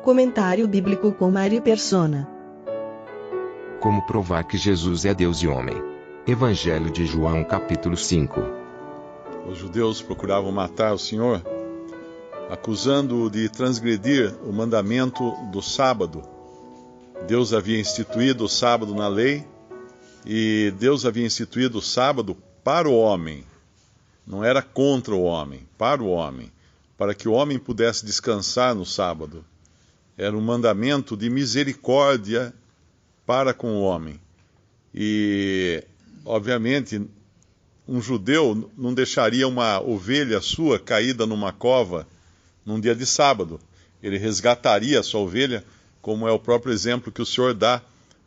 Comentário bíblico com Mário Persona. Como provar que Jesus é Deus e homem? Evangelho de João, capítulo 5. Os judeus procuravam matar o Senhor, acusando-o de transgredir o mandamento do sábado. Deus havia instituído o sábado na lei, e Deus havia instituído o sábado para o homem. Não era contra o homem, para o homem, para que o homem pudesse descansar no sábado. Era um mandamento de misericórdia para com o homem. E, obviamente, um judeu não deixaria uma ovelha sua caída numa cova num dia de sábado. Ele resgataria a sua ovelha, como é o próprio exemplo que o Senhor dá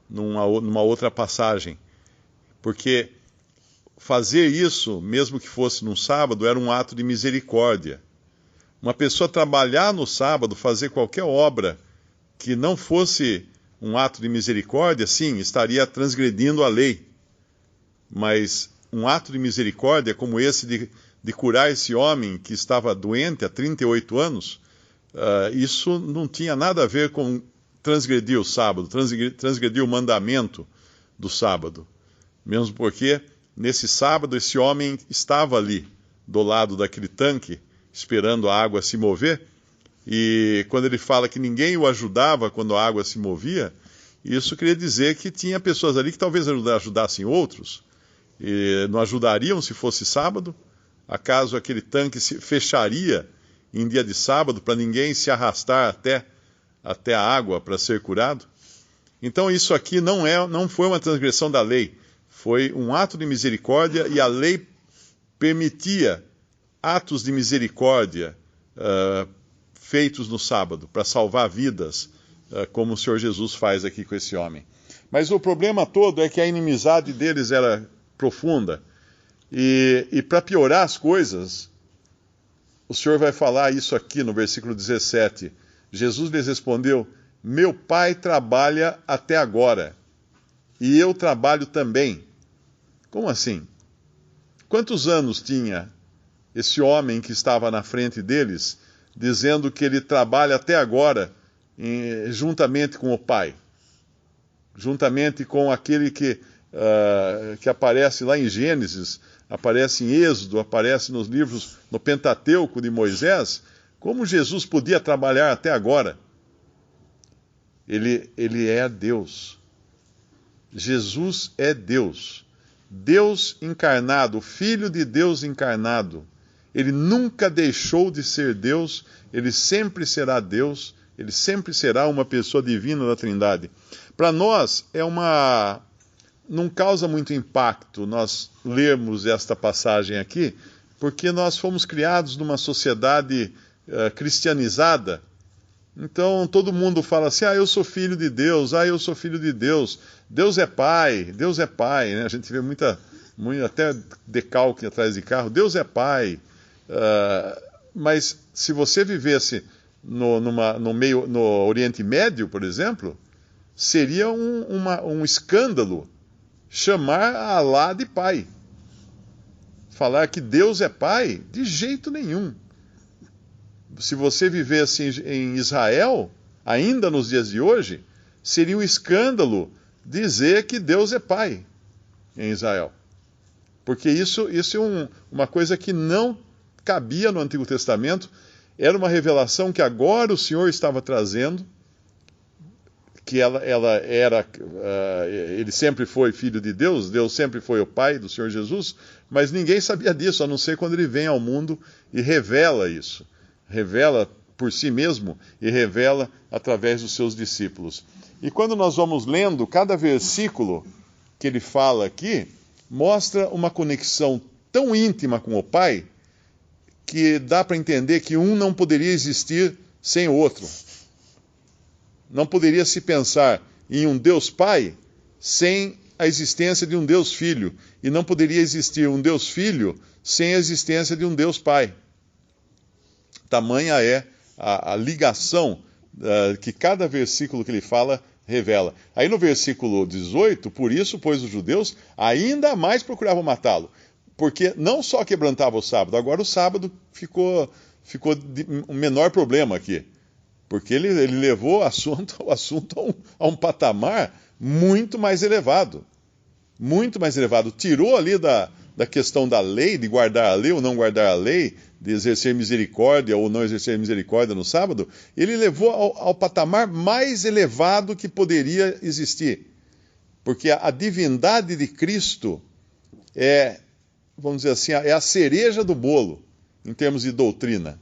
numa outra passagem. Porque fazer isso, mesmo que fosse num sábado, era um ato de misericórdia. Uma pessoa trabalhar no sábado, fazer qualquer obra que não fosse um ato de misericórdia, sim, estaria transgredindo a lei. Mas um ato de misericórdia como esse de curar esse homem que estava doente há 38 anos, isso não tinha nada a ver com transgredir o sábado, transgredir o mandamento do sábado. Mesmo porque, nesse sábado, esse homem estava ali, do lado daquele tanque, esperando a água se mover, e quando ele fala que ninguém o ajudava quando a água se movia, isso queria dizer que tinha pessoas ali que talvez ajudassem outros, e não ajudariam se fosse sábado. Acaso aquele tanque se fecharia em dia de sábado para ninguém se arrastar até a água para ser curado? Então isso aqui não foi uma transgressão da lei, foi um ato de misericórdia, e a lei permitia atos de misericórdia feitos no sábado, para salvar vidas, como o Senhor Jesus faz aqui com esse homem. Mas o problema todo é que a inimizade deles era profunda, e para piorar as coisas, o Senhor vai falar isso aqui no versículo 17. Jesus lhes respondeu: meu Pai trabalha até agora, e eu trabalho também. Como assim? Quantos anos tinha esse homem que estava na frente deles, dizendo que ele trabalha até agora juntamente com o Pai? Juntamente com aquele que aparece lá em Gênesis, aparece em Êxodo, aparece nos livros, no Pentateuco de Moisés. Como Jesus podia trabalhar até agora? Ele é Deus. Jesus é Deus. Deus encarnado, Filho de Deus encarnado. Ele nunca deixou de ser Deus, ele sempre será Deus, ele sempre será uma pessoa divina da Trindade. Para nós, não causa muito impacto nós lermos esta passagem aqui, porque nós fomos criados numa sociedade cristianizada. Então todo mundo fala assim: eu sou filho de Deus, eu sou filho de Deus, Deus é pai, né? A gente vê muita até decalque atrás de carro, Deus é pai. Mas se você vivesse no Oriente Médio, por exemplo, seria um escândalo chamar Alá de pai. Falar que Deus é pai, de jeito nenhum. Se você vivesse em Israel, ainda nos dias de hoje, seria um escândalo dizer que Deus é pai em Israel. Porque isso é uma coisa que não cabia no Antigo Testamento, era uma revelação que agora o Senhor estava trazendo, que ele sempre foi filho de Deus, Deus sempre foi o pai do Senhor Jesus, mas ninguém sabia disso, a não ser quando ele vem ao mundo e revela isso. Revela por si mesmo e revela através dos seus discípulos. E quando nós vamos lendo, cada versículo que ele fala aqui mostra uma conexão tão íntima com o Pai que dá para entender que um não poderia existir sem o outro. Não poderia se pensar em um Deus Pai sem a existência de um Deus Filho, e não poderia existir um Deus Filho sem a existência de um Deus Pai. Tamanha é a ligação que cada versículo que ele fala revela. Aí no versículo 18, por isso, pois os judeus ainda mais procuravam matá-lo, porque não só quebrantava o sábado, agora o sábado ficou um menor problema aqui. Porque ele levou o assunto a um patamar muito mais elevado. Muito mais elevado. Tirou ali da questão da lei, de guardar a lei ou não guardar a lei, de exercer misericórdia ou não exercer misericórdia no sábado. Ele levou ao patamar mais elevado que poderia existir. Porque a divindade de Cristo vamos dizer assim, é a cereja do bolo, em termos de doutrina.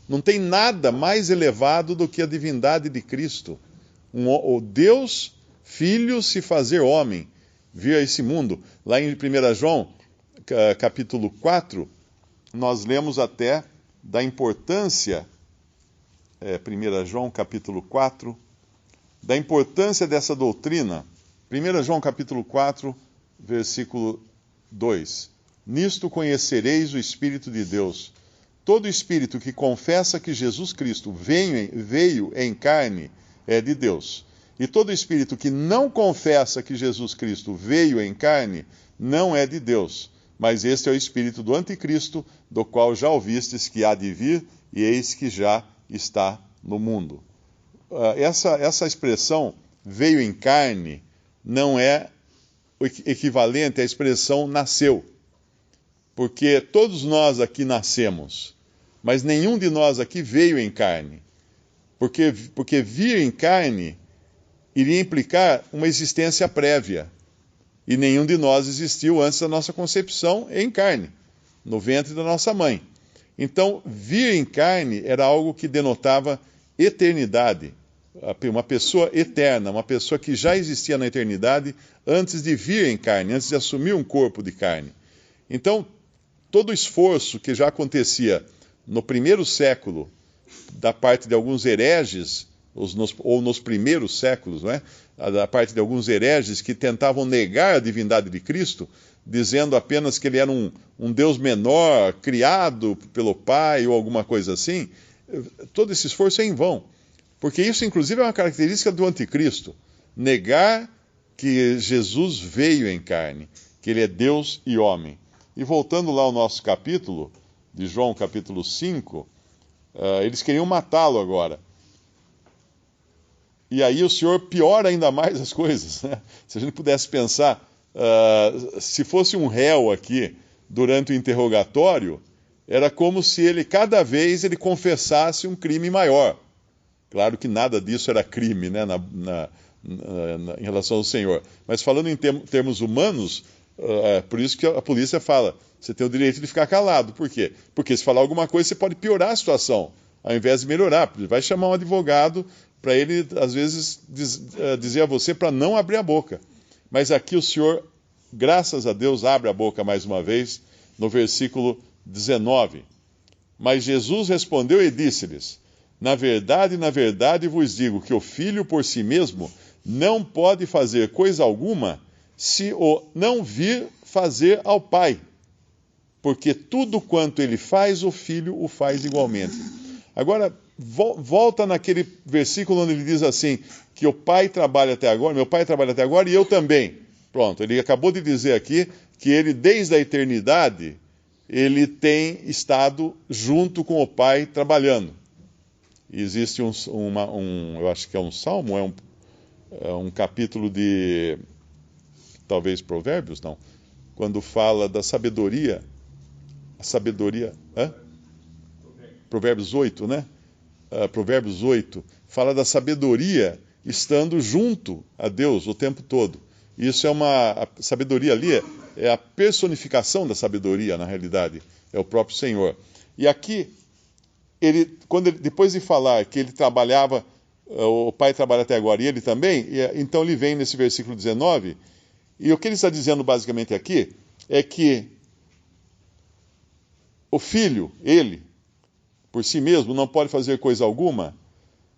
Não tem nada mais elevado do que a divindade de Cristo. O Deus, Filho, se fazer homem, vir a esse mundo. Lá em 1 João, capítulo 4, nós lemos até da importância, 1 João, capítulo 4, da importância dessa doutrina. 1 João, capítulo 4, versículo 2. Nisto conhecereis o Espírito de Deus. Todo espírito que confessa que Jesus Cristo veio em carne é de Deus. E todo espírito que não confessa que Jesus Cristo veio em carne não é de Deus. Mas este é o espírito do anticristo, do qual já ouvistes que há de vir, e eis que já está no mundo. Essa expressão, veio em carne, não é o equivalente à expressão nasceu. Porque todos nós aqui nascemos, mas nenhum de nós aqui veio em carne. Porque vir em carne iria implicar uma existência prévia. E nenhum de nós existiu antes da nossa concepção em carne, no ventre da nossa mãe. Então, vir em carne era algo que denotava eternidade. Uma pessoa eterna, uma pessoa que já existia na eternidade antes de vir em carne, antes de assumir um corpo de carne. Então, todo o esforço que já acontecia no primeiro século, da parte de alguns hereges, ou nos primeiros séculos, não é? Da parte de alguns hereges que tentavam negar a divindade de Cristo, dizendo apenas que ele era um Deus menor, criado pelo Pai ou alguma coisa assim, todo esse esforço é em vão. Porque isso, inclusive, é uma característica do anticristo. Negar que Jesus veio em carne, que ele é Deus e homem. E voltando lá ao nosso capítulo, de João capítulo 5, eles queriam matá-lo agora. E aí o Senhor piora ainda mais as coisas, né? Se a gente pudesse pensar, se fosse um réu aqui, durante o interrogatório, era como se cada vez ele confessasse um crime maior. Claro que nada disso era crime, né, em relação ao Senhor. Mas falando em termos humanos, por isso que a polícia fala, você tem o direito de ficar calado. Por quê? Porque se falar alguma coisa, você pode piorar a situação, ao invés de melhorar. Vai chamar um advogado para ele, às vezes, dizer a você para não abrir a boca. Mas aqui o Senhor, graças a Deus, abre a boca mais uma vez, no versículo 19. Mas Jesus respondeu e disse-lhes, na verdade vos digo que o Filho por si mesmo não pode fazer coisa alguma se o não vir fazer ao Pai. Porque tudo quanto ele faz, o Filho o faz igualmente. Agora, volta naquele versículo onde ele diz assim, que o Pai trabalha até agora, meu Pai trabalha até agora e eu também. Pronto, ele acabou de dizer aqui que ele, desde a eternidade, ele tem estado junto com o Pai trabalhando. Existe eu acho que é um salmo, é um capítulo de, talvez Provérbios, não, quando fala da sabedoria, Provérbios 8, né? Provérbios 8, fala da sabedoria estando junto a Deus o tempo todo. Isso a sabedoria ali é a personificação da sabedoria, na realidade, é o próprio Senhor. E aqui, depois de falar que ele trabalhava, o Pai trabalha até agora e ele também, então ele vem nesse versículo 19, e o que ele está dizendo basicamente aqui é que o Filho, ele, por si mesmo, não pode fazer coisa alguma,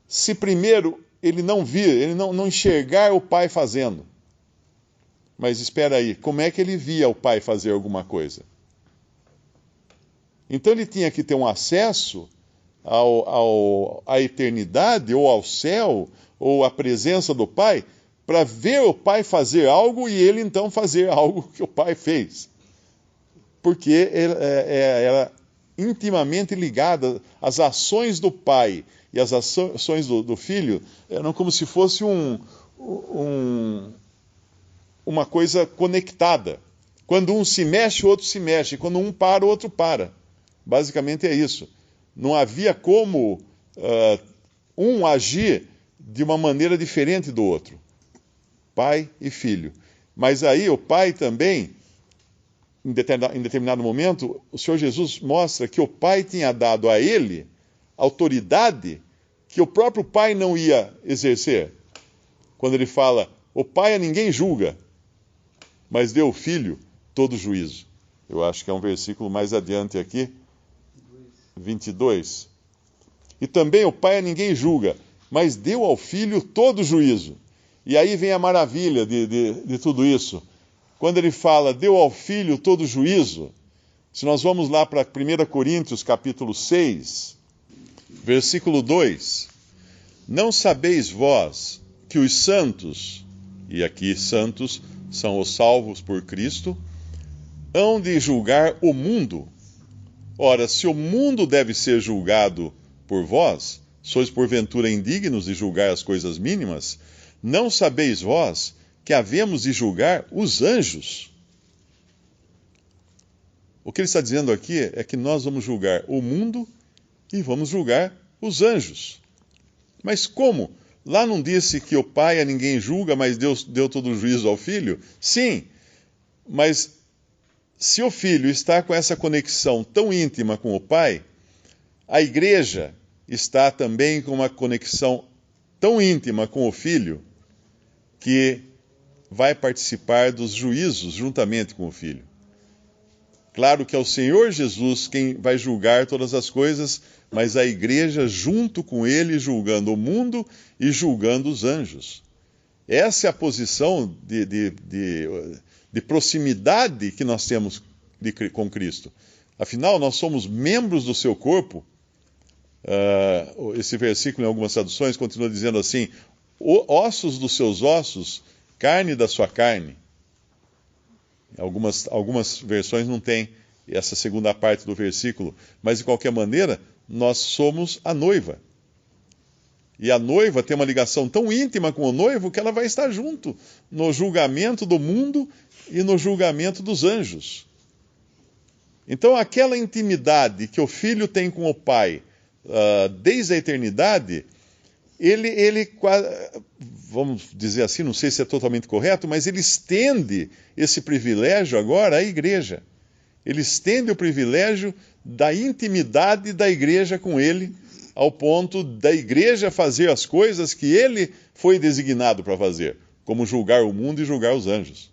se primeiro ele não vir, ele não enxergar o Pai fazendo. Mas espera aí, como é que ele via o Pai fazer alguma coisa? Então ele tinha que ter um acesso à eternidade, ou ao céu, ou à presença do Pai, para ver o Pai fazer algo e ele então fazer algo que o Pai fez. Porque era intimamente ligadas. As ações do pai e as ações do filho eram como se fosse uma coisa conectada. Quando um se mexe, o outro se mexe. Quando um para, o outro para. Basicamente é isso. Não havia como um agir de uma maneira diferente do outro. Pai e filho. Mas aí o pai também, em determinado momento, o Senhor Jesus mostra que o pai tinha dado a ele autoridade que o próprio pai não ia exercer. Quando ele fala, o pai a ninguém julga, mas deu ao filho todo juízo. Eu acho que é um versículo mais adiante aqui, 22. E também o pai a ninguém julga, mas deu ao filho todo juízo. E aí vem a maravilha de tudo isso. Quando ele fala, deu ao filho todo juízo, se nós vamos lá para 1 Coríntios capítulo 6, versículo 2, não sabeis vós que os santos, e aqui santos são os salvos por Cristo, hão de julgar o mundo? Ora, se o mundo deve ser julgado por vós, sois porventura indignos de julgar as coisas mínimas? Não sabeis vós que havemos de julgar os anjos? O que ele está dizendo aqui é que nós vamos julgar o mundo e vamos julgar os anjos. Mas como? Lá não disse que o pai a ninguém julga, mas Deus deu todo o juízo ao filho? Sim, mas se o filho está com essa conexão tão íntima com o pai, a igreja está também com uma conexão tão íntima com o filho que vai participar dos juízos juntamente com o filho. Claro que é o Senhor Jesus quem vai julgar todas as coisas, mas a igreja junto com ele julgando o mundo e julgando os anjos. Essa é a posição de proximidade que nós temos com Cristo. Afinal, nós somos membros do seu corpo. Esse versículo, em algumas traduções, continua dizendo assim, ossos dos seus ossos, carne da sua carne. Algumas versões não têm essa segunda parte do versículo, mas de qualquer maneira, nós somos a noiva. E a noiva tem uma ligação tão íntima com o noivo que ela vai estar junto no julgamento do mundo e no julgamento dos anjos. Então, aquela intimidade que o filho tem com o pai desde a eternidade, ele, vamos dizer assim, não sei se é totalmente correto, mas ele estende esse privilégio agora à igreja. Ele estende o privilégio da intimidade da igreja com ele, ao ponto da igreja fazer as coisas que ele foi designado para fazer, como julgar o mundo e julgar os anjos.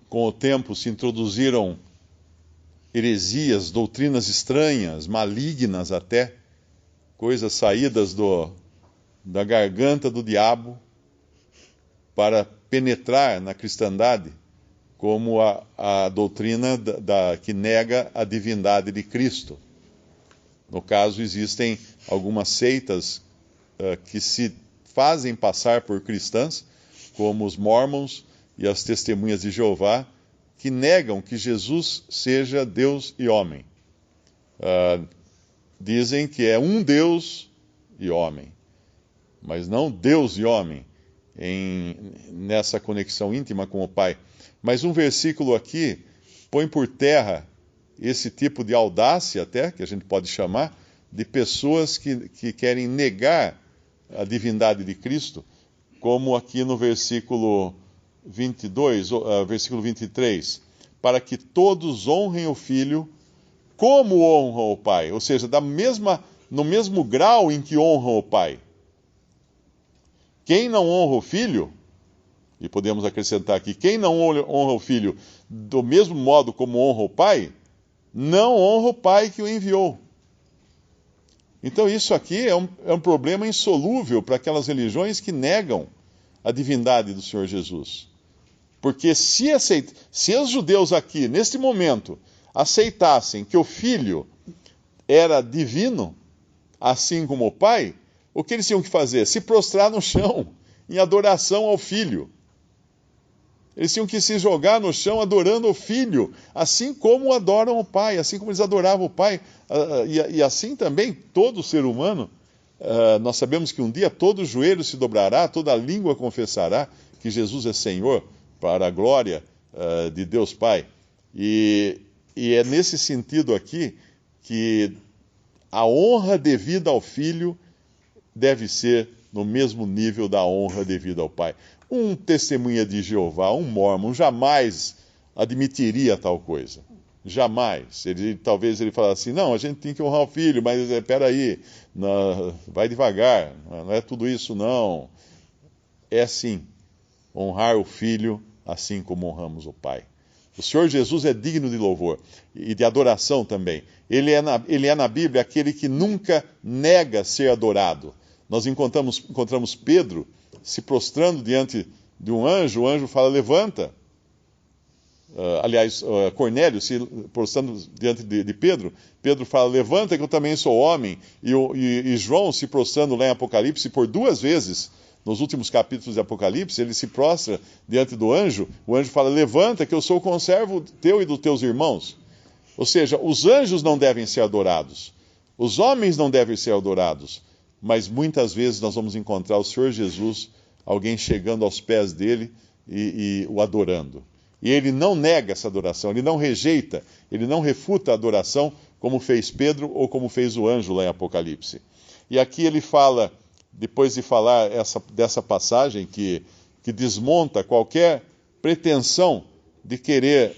Com o tempo se introduziram heresias, doutrinas estranhas, malignas até, coisas saídas da garganta do diabo para penetrar na cristandade, como a doutrina que nega a divindade de Cristo. No caso, existem algumas seitas que se fazem passar por cristãs, como os Mormons e as Testemunhas de Jeová, que negam que Jesus seja Deus e homem. Dizem que é um Deus e homem, mas não Deus e homem, nessa conexão íntima com o Pai. Mas um versículo aqui põe por terra esse tipo de audácia, até, que a gente pode chamar, de pessoas que querem negar a divindade de Cristo, como aqui no versículo 22, versículo 23, para que todos honrem o Filho como honram o Pai, ou seja, no mesmo grau em que honram o Pai. Quem não honra o Filho, e podemos acrescentar aqui, quem não honra o Filho do mesmo modo como honra o Pai, não honra o Pai que o enviou. Então isso aqui é um problema insolúvel para aquelas religiões que negam a divindade do Senhor Jesus. Porque se os judeus aqui, neste momento, aceitassem que o Filho era divino, assim como o Pai, o que eles tinham que fazer? Se prostrar no chão, em adoração ao Filho. Eles tinham que se jogar no chão adorando o Filho, assim como adoram o Pai, assim como eles adoravam o Pai. E assim também todo ser humano, nós sabemos que um dia todo joelho se dobrará, toda língua confessará que Jesus é Senhor, para a glória de Deus Pai. E é nesse sentido aqui que a honra devida ao Filho deve ser no mesmo nível da honra devida ao Pai. Um testemunha de Jeová, um mórmon, jamais admitiria tal coisa. Jamais. Talvez ele falasse assim, não, a gente tem que honrar o Filho, mas espera aí, vai devagar, não é tudo isso não. É sim, honrar o Filho assim como honramos o Pai. O Senhor Jesus é digno de louvor e de adoração também. Ele é na Bíblia aquele que nunca nega ser adorado. Nós encontramos Pedro se prostrando diante de um anjo, o anjo fala, levanta. Cornélio se prostrando diante de Pedro, Pedro fala, levanta que eu também sou homem. E João se prostrando lá em Apocalipse por 2 vezes, nos últimos capítulos de Apocalipse, ele se prostra diante do anjo, o anjo fala, levanta que eu sou conservo teu e dos teus irmãos. Ou seja, os anjos não devem ser adorados, os homens não devem ser adorados, mas muitas vezes nós vamos encontrar o Senhor Jesus, alguém chegando aos pés dele e o adorando. E ele não nega essa adoração, ele não rejeita, ele não refuta a adoração, como fez Pedro ou como fez o anjo lá em Apocalipse. E aqui ele fala, depois de falar dessa passagem que desmonta qualquer pretensão de querer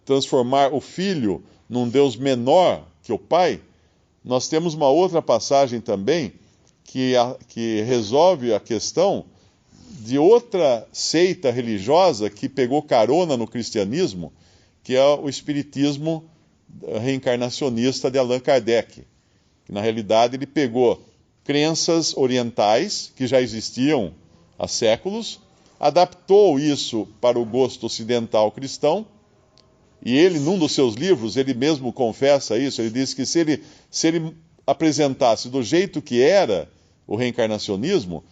transformar o Filho num Deus menor que o Pai, nós temos uma outra passagem também que resolve a questão de outra seita religiosa que pegou carona no cristianismo, que é o espiritismo reencarnacionista de Allan Kardec. Que, na realidade, ele pegou crenças orientais que já existiam há séculos, adaptou isso para o gosto ocidental cristão, e ele, num dos seus livros, ele mesmo confessa isso, ele diz que se ele apresentasse do jeito que era o reencarnacionismo,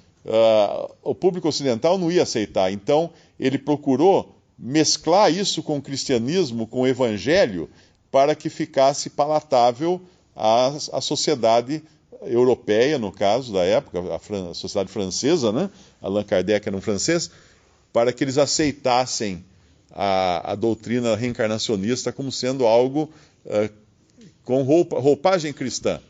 o público ocidental não ia aceitar. Então, ele procurou mesclar isso com o cristianismo, com o evangelho, para que ficasse palatável à sociedade europeia, no caso da época, a sociedade francesa, né? Allan Kardec era um francês, para que eles aceitassem a doutrina reencarnacionista como sendo algo com roupagem cristã.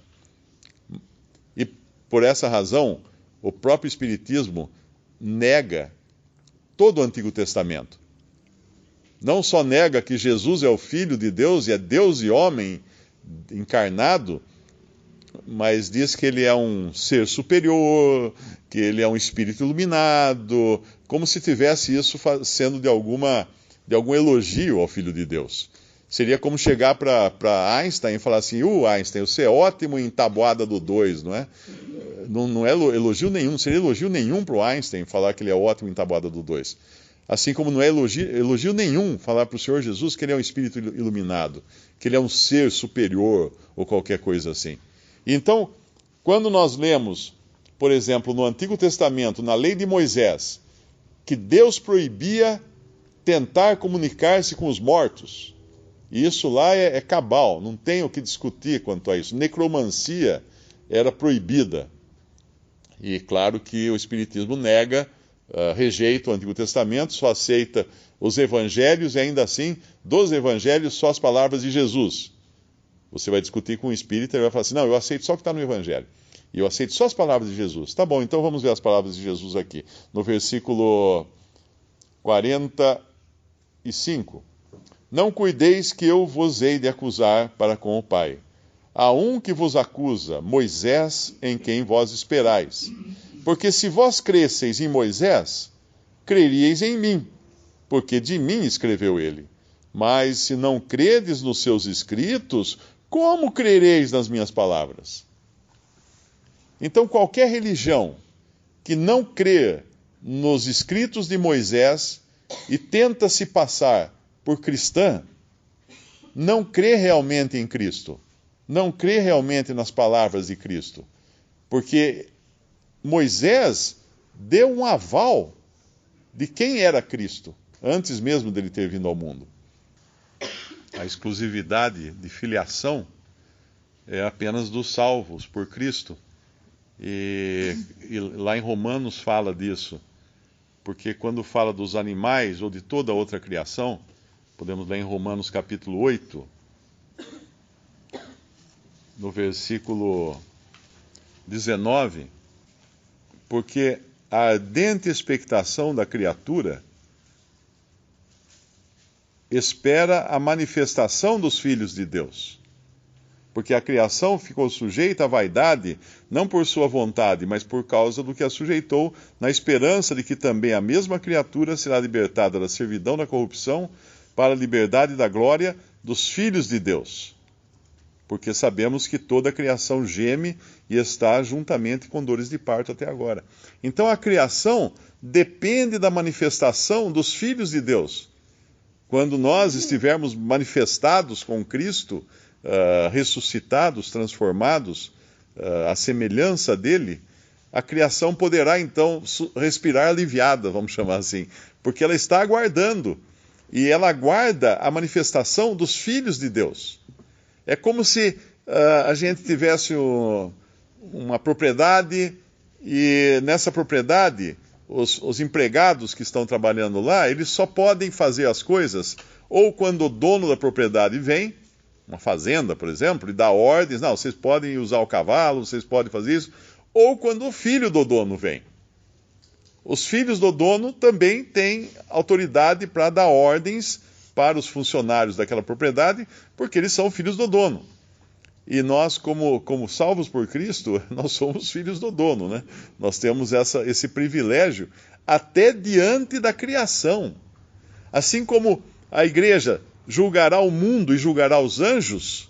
E por essa razão, o próprio Espiritismo nega todo o Antigo Testamento. Não só nega que Jesus é o Filho de Deus e é Deus e homem encarnado, mas diz que ele é um ser superior, que ele é um espírito iluminado, como se tivesse isso sendo de algum elogio ao Filho de Deus. Seria como chegar para Einstein e falar assim, Einstein, você é ótimo em tabuada do 2, não é? Não é elogio nenhum, não seria elogio nenhum para o Einstein falar que ele é ótimo em tabuada do 2. Assim como não é elogio nenhum falar para o Senhor Jesus que ele é um espírito iluminado, que ele é um ser superior ou qualquer coisa assim. Então, quando nós lemos, por exemplo, no Antigo Testamento, na lei de Moisés, que Deus proibia tentar comunicar-se com os mortos, e isso lá é cabal, não tem o que discutir quanto a isso. Necromancia era proibida. E claro que o Espiritismo nega, rejeita o Antigo Testamento, só aceita os evangelhos e ainda assim, dos evangelhos, só as palavras de Jesus. Você vai discutir com o espírita e ele vai falar assim, não, eu aceito só o que está no evangelho. E eu aceito só as palavras de Jesus. Tá bom, então vamos ver as palavras de Jesus aqui. No versículo 45. Não cuideis que eu vos hei de acusar para com o Pai. Há um que vos acusa, Moisés, em quem vós esperais. Porque se vós cresseis em Moisés, creríeis em mim, porque de mim escreveu ele. Mas se não credes nos seus escritos, como crereis nas minhas palavras? Então, qualquer religião que não crê nos escritos de Moisés e tenta se passar por cristã, não crê realmente em Cristo, não crê realmente nas palavras de Cristo, porque Moisés deu um aval de quem era Cristo, antes mesmo dele ter vindo ao mundo. A exclusividade de filiação é apenas dos salvos por Cristo. E lá em Romanos fala disso, porque quando fala dos animais ou de toda outra criação, podemos ler em Romanos capítulo 8, no versículo 19, porque a ardente expectação da criatura espera a manifestação dos filhos de Deus. Porque a criação ficou sujeita à vaidade, não por sua vontade, mas por causa do que a sujeitou, na esperança de que também a mesma criatura será libertada da servidão da corrupção para a liberdade da glória dos filhos de Deus. Porque sabemos que toda a criação geme e está juntamente com dores de parto até agora. Então a criação depende da manifestação dos filhos de Deus. Quando nós estivermos manifestados com Cristo, ressuscitados, transformados, à semelhança dele, a criação poderá então respirar aliviada, vamos chamar assim, porque ela está aguardando, e ela aguarda a manifestação dos filhos de Deus. É como se a gente tivesse uma propriedade, e nessa propriedade, os empregados que estão trabalhando lá, eles só podem fazer as coisas ou quando o dono da propriedade vem, uma fazenda, por exemplo, e dá ordens, não, vocês podem usar o cavalo, vocês podem fazer isso, ou quando o filho do dono vem. Os filhos do dono também têm autoridade para dar ordens para os funcionários daquela propriedade, porque eles são filhos do dono. E nós, como salvos por Cristo, nós somos filhos do dono, né? Nós temos esse privilégio até diante da criação. Assim como a igreja julgará o mundo e julgará os anjos,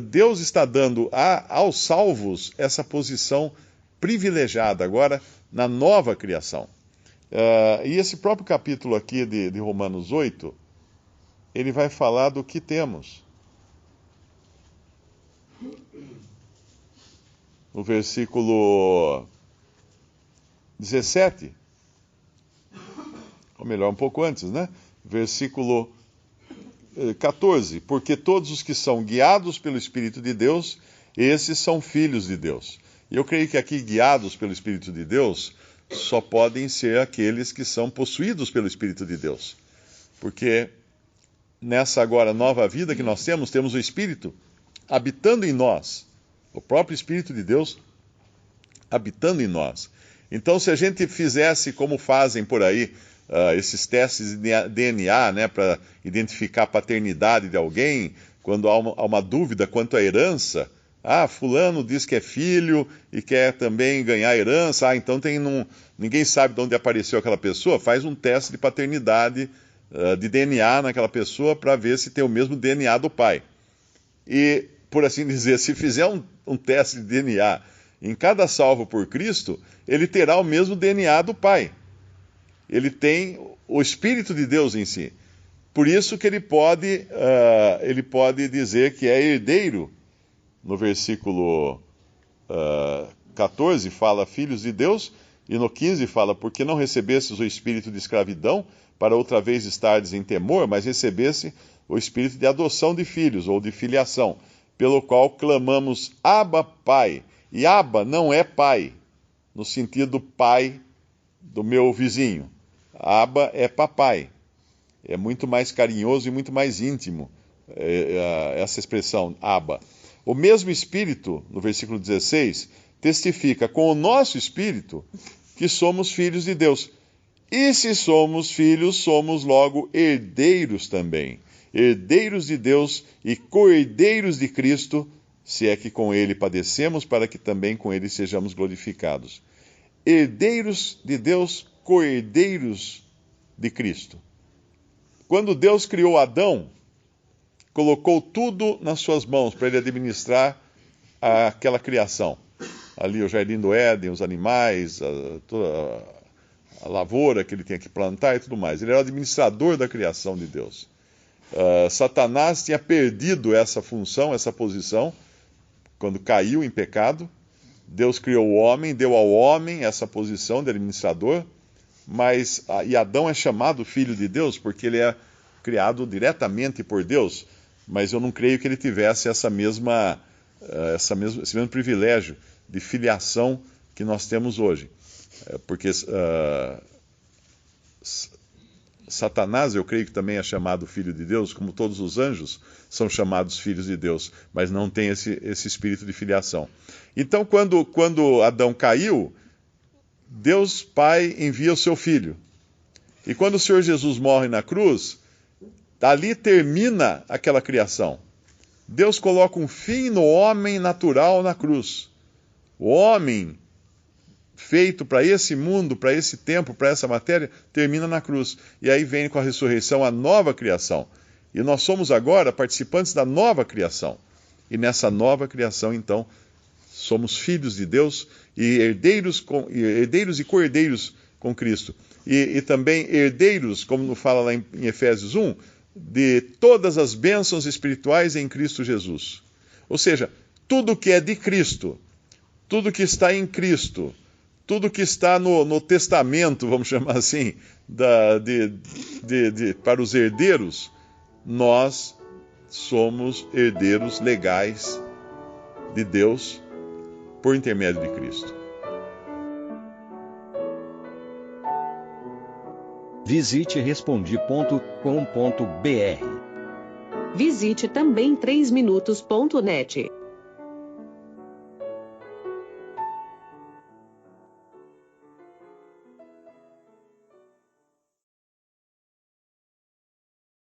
Deus está dando aos salvos essa posição privilegiada agora na nova criação. E esse próprio capítulo aqui de Romanos 8, ele vai falar do que temos. No versículo 17, ou melhor, um pouco antes, né? Versículo 14, porque todos os que são guiados pelo Espírito de Deus, esses são filhos de Deus. E eu creio que aqui, guiados pelo Espírito de Deus, só podem ser aqueles que são possuídos pelo Espírito de Deus. Porque nessa agora nova vida que nós temos o Espírito habitando em nós, o próprio Espírito de Deus habitando em nós. Então, se a gente fizesse como fazem por aí, esses testes de DNA, né, para identificar a paternidade de alguém, quando há uma dúvida quanto à herança, fulano diz que é filho e quer também ganhar herança, então ninguém sabe de onde apareceu aquela pessoa, faz um teste de paternidade de DNA naquela pessoa para ver se tem o mesmo DNA do pai. E, por assim dizer, se fizer um teste de DNA em cada salvo por Cristo, ele terá o mesmo DNA do pai. Ele tem o Espírito de Deus em si. Por isso que ele pode dizer que é herdeiro. No versículo 14 fala filhos de Deus, e no 15 fala, porque não recebestes o espírito de escravidão, para outra vez estardes em temor, mas recebesse o espírito de adoção de filhos, ou de filiação, pelo qual clamamos, Abba, Pai. E Abba não é pai, no sentido pai do meu vizinho. Abba é papai. É muito mais carinhoso e muito mais íntimo, essa expressão, Abba. O mesmo Espírito, no versículo 16, testifica com o nosso Espírito que somos filhos de Deus. E se somos filhos, somos logo herdeiros também. Herdeiros de Deus e co-herdeiros de Cristo, se é que com ele padecemos, para que também com ele sejamos glorificados. Herdeiros de Deus, co-herdeiros de Cristo. Quando Deus criou Adão, colocou tudo nas suas mãos para ele administrar aquela criação. Ali o jardim do Éden, os animais, toda a lavoura que ele tinha que plantar e tudo mais. Ele era o administrador da criação de Deus. Satanás tinha perdido essa função, essa posição, quando caiu em pecado. Deus criou o homem, deu ao homem essa posição de administrador, e Adão é chamado filho de Deus porque ele é criado diretamente por Deus, mas eu não creio que ele tivesse esse mesmo privilégio de filiação que nós temos hoje. Porque Satanás, eu creio que também é chamado filho de Deus, como todos os anjos são chamados filhos de Deus, mas não tem esse espírito de filiação. Então, quando Adão caiu, Deus Pai envia o seu Filho. E quando o Senhor Jesus morre na cruz, ali termina aquela criação. Deus coloca um fim no homem natural na cruz. O homem feito para esse mundo, para esse tempo, para essa matéria, termina na cruz. E aí vem com a ressurreição a nova criação. E nós somos agora participantes da nova criação. E nessa nova criação, então, somos filhos de Deus e herdeiros e co-herdeiros com Cristo. E também herdeiros, como fala lá em Efésios 1, de todas as bênçãos espirituais em Cristo Jesus. Ou seja, tudo que é de Cristo, tudo que está em Cristo, tudo que está no testamento, vamos chamar assim, para os herdeiros, nós somos herdeiros legais de Deus por intermédio de Cristo. Visite Respondi.com.br. Visite também 3minutos.net.